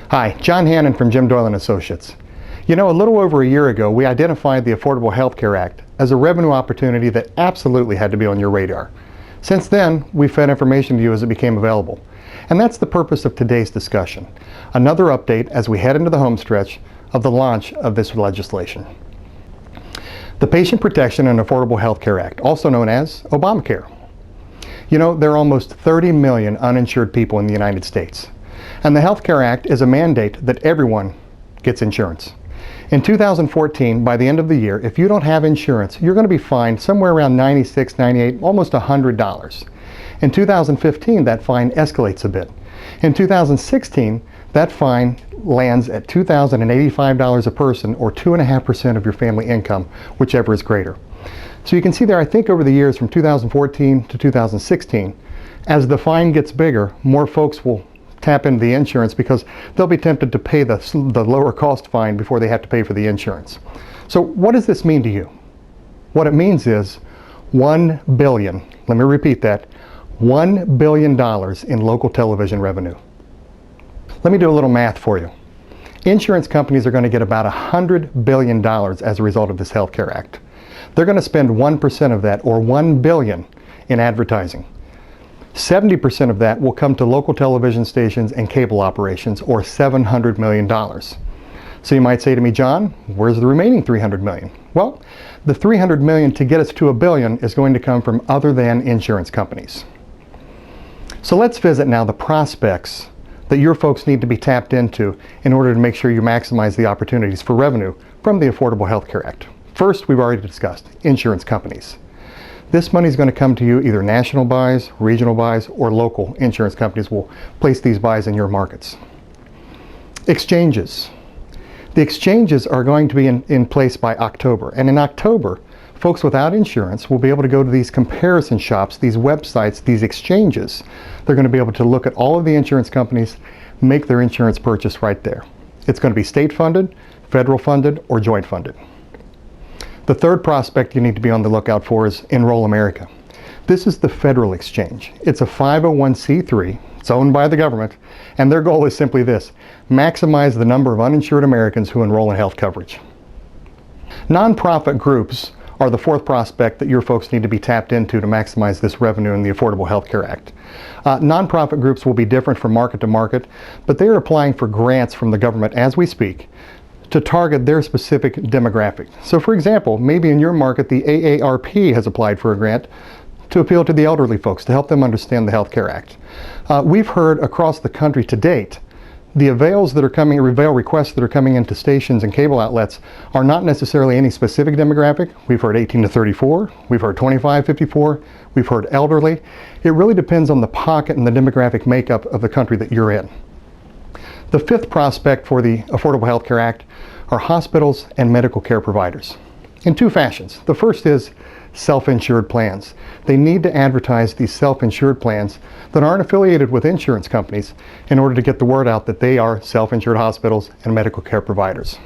Hi, John Hannon from Jim Doyle & Associates. You know, a little over a year ago, we identified the Affordable Health Care Act as a revenue opportunity that absolutely had to be on your radar. Since then, we've fed information to you as it became available. And that's the purpose of today's discussion. Another update as we head into the home stretch of the launch of this legislation. The Patient Protection and Affordable Health Care Act, also known as Obamacare. You know, there are almost 30 million uninsured people in the United States. And the Health Care Act is a mandate that everyone gets insurance. In 2014, by the end of the year, if you don't have insurance, you're going to be fined somewhere around $96, $98, almost $100. In 2015, that fine escalates a bit. In 2016, that fine lands at $2,085 a person, or 2.5% of your family income, whichever is greater. So you can see there, I think over the years from 2014 to 2016, as the fine gets bigger, more folks will tap into the insurance because they'll be tempted to pay the lower cost fine before they have to pay for the insurance. So what does this mean to you? What it means is $1 billion, let me repeat that, $1 billion in local television revenue. Let me do a little math for you. Insurance companies are going to get about $100 billion as a result of this Health Care Act. They're going to spend 1% of that, or $1 billion, in advertising. 70% of that will come to local television stations and cable operations, or $700 million. So you might say to me, John, where's the remaining $300 million? Well, the $300 million to get us to $1 billion is going to come from other than insurance companies. So let's visit now the prospects that your folks need to be tapped into in order to make sure you maximize the opportunities for revenue from the Affordable Health Care Act. First, we've already discussed insurance companies. This money is going to come to you either national buys, regional buys, or local insurance companies will place these buys in your markets. Exchanges. The exchanges are going to be in place by October. And in October, folks without insurance will be able to go to these comparison shops, these websites, these exchanges. They're going to be able to look at all of the insurance companies, make their insurance purchase right there. It's going to be state funded, federal funded, or joint funded. The third prospect you need to be on the lookout for is Enroll America. This is the federal exchange. It's a 501c3, it's owned by the government, and their goal is simply this: maximize the number of uninsured Americans who enroll in health coverage. Nonprofit groups are the fourth prospect that your folks need to be tapped into to maximize this revenue in the Affordable Health Care Act. Nonprofit groups will be different from market to market, but they are applying for grants from the government as we speak to target their specific demographic. So for example, maybe in your market the AARP has applied for a grant to appeal to the elderly folks to help them understand the Health Care Act. We've heard across the country to date, the avail requests that are coming into stations and cable outlets are not necessarily any specific demographic. We've heard 18 to 34, we've heard 25-54, we've heard elderly. It really depends on the pocket and the demographic makeup of the country that you're in. The fifth prospect for the Affordable Health Care Act are hospitals and medical care providers in two fashions. The first is self-insured plans. They need to advertise these self-insured plans that aren't affiliated with insurance companies in order to get the word out that they are self-insured hospitals and medical care providers.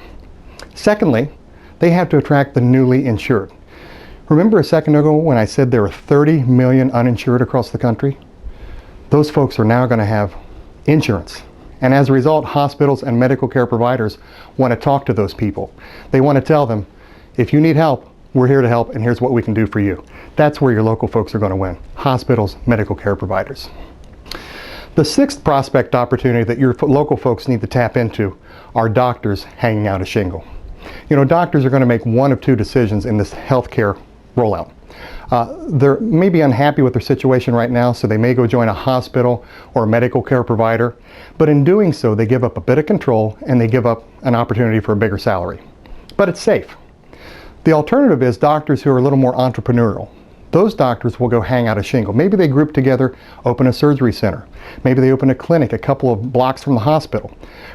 Secondly, they have to attract the newly insured. Remember a second ago when I said there were 30 million uninsured across the country? Those folks are now going to have insurance. And as a result, hospitals and medical care providers want to talk to those people. They want to tell them, if you need help, we're here to help, and here's what we can do for you. That's where your local folks are going to win. Hospitals, medical care providers. The sixth prospect opportunity that your local folks need to tap into are doctors hanging out a shingle. You know, doctors are going to make one of two decisions in this healthcare rollout. They're maybe unhappy with their situation right now, so they may go join a hospital or a medical care provider, but in doing so they give up a bit of control and they give up an opportunity for a bigger salary. But it's safe. The alternative is doctors who are a little more entrepreneurial. Those doctors will go hang out a shingle. Maybe they group together, open a surgery center. Maybe they open a clinic a couple of blocks from the hospital.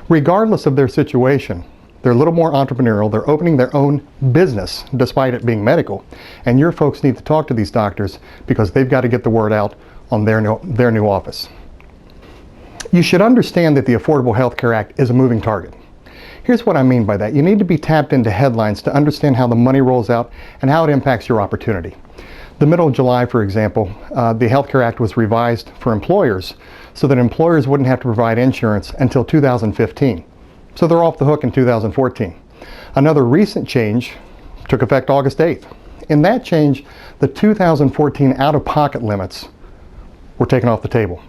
Regardless of their situation, they're a little more entrepreneurial. They're opening their own business despite it being medical. And your folks need to talk to these doctors because they've got to get the word out on their new office. You should understand that the Affordable Health Care Act is a moving target. Here's what I mean by that. You need to be tapped into headlines to understand how the money rolls out and how it impacts your opportunity. The middle of July, for example, the Health Care Act was revised for employers so that employers wouldn't have to provide insurance until 2015. So they're off the hook in 2014. Another recent change took effect August 8th. In that change, the 2014 out-of-pocket limits were taken off the table.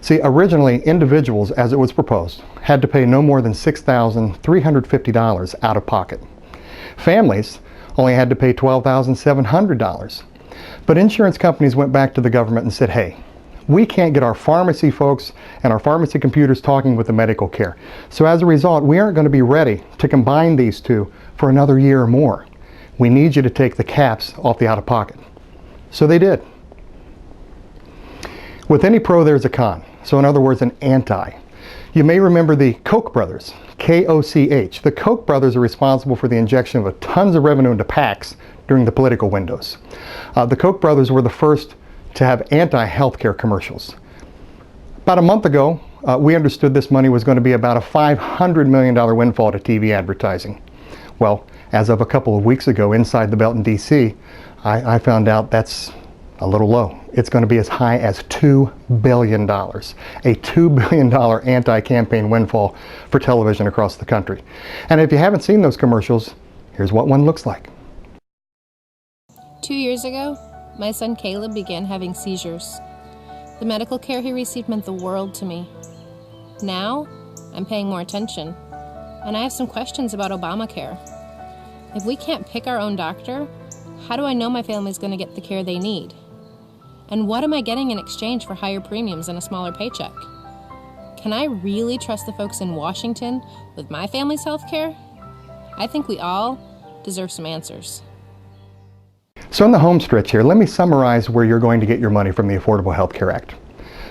See, originally, individuals, as it was proposed, had to pay no more than $6,350 out of pocket. Families only had to pay $12,700. But insurance companies went back to the government and said, hey, we can't get our pharmacy folks and our pharmacy computers talking with the medical care. So as a result, we aren't going to be ready to combine these two for another year or more. We need you to take the caps off the out-of-pocket. So they did. With any pro, there's a con. So in other words, an anti. You may remember the Koch brothers, K-O-C-H. The Koch brothers are responsible for the injection of tons of revenue into PACs during the political windows. The Koch brothers were the first to have anti-healthcare commercials. About a month ago, we understood this money was going to be about a $500 million windfall to TV advertising. Well, as of a couple of weeks ago, inside the belt in DC, I found out that's a little low. It's going to be as high as $2 billion. A $2 billion anti-campaign windfall for television across the country. And if you haven't seen those commercials, here's what one looks like. 2 years ago, my son Caleb began having seizures. The medical care he received meant the world to me. Now, I'm paying more attention, and I have some questions about Obamacare. If we can't pick our own doctor, how do I know my family's going to get the care they need? And what am I getting in exchange for higher premiums and a smaller paycheck? Can I really trust the folks in Washington with my family's health care? I think we all deserve some answers. So in the home stretch here, let me summarize where you're going to get your money from the Affordable Health Care Act.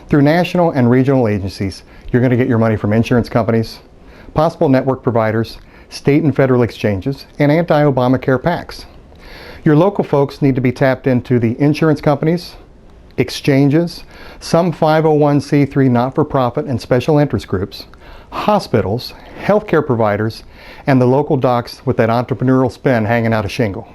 Through national and regional agencies, you're going to get your money from insurance companies, possible network providers, state and federal exchanges, and anti-Obamacare PACs. Your local folks need to be tapped into the insurance companies, exchanges, some 501c3 not-for-profit and special interest groups, hospitals, healthcare providers, and the local docs with that entrepreneurial spin hanging out a shingle.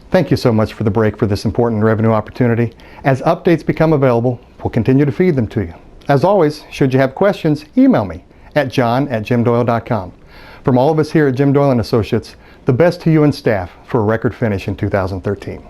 Thank you so much for the break for this important revenue opportunity. As updates become available, we'll continue to feed them to you. As always, should you have questions, email me at john@jimdoyle.com. From all of us here at Jim Doyle & Associates, the best to you and staff for a record finish in 2013.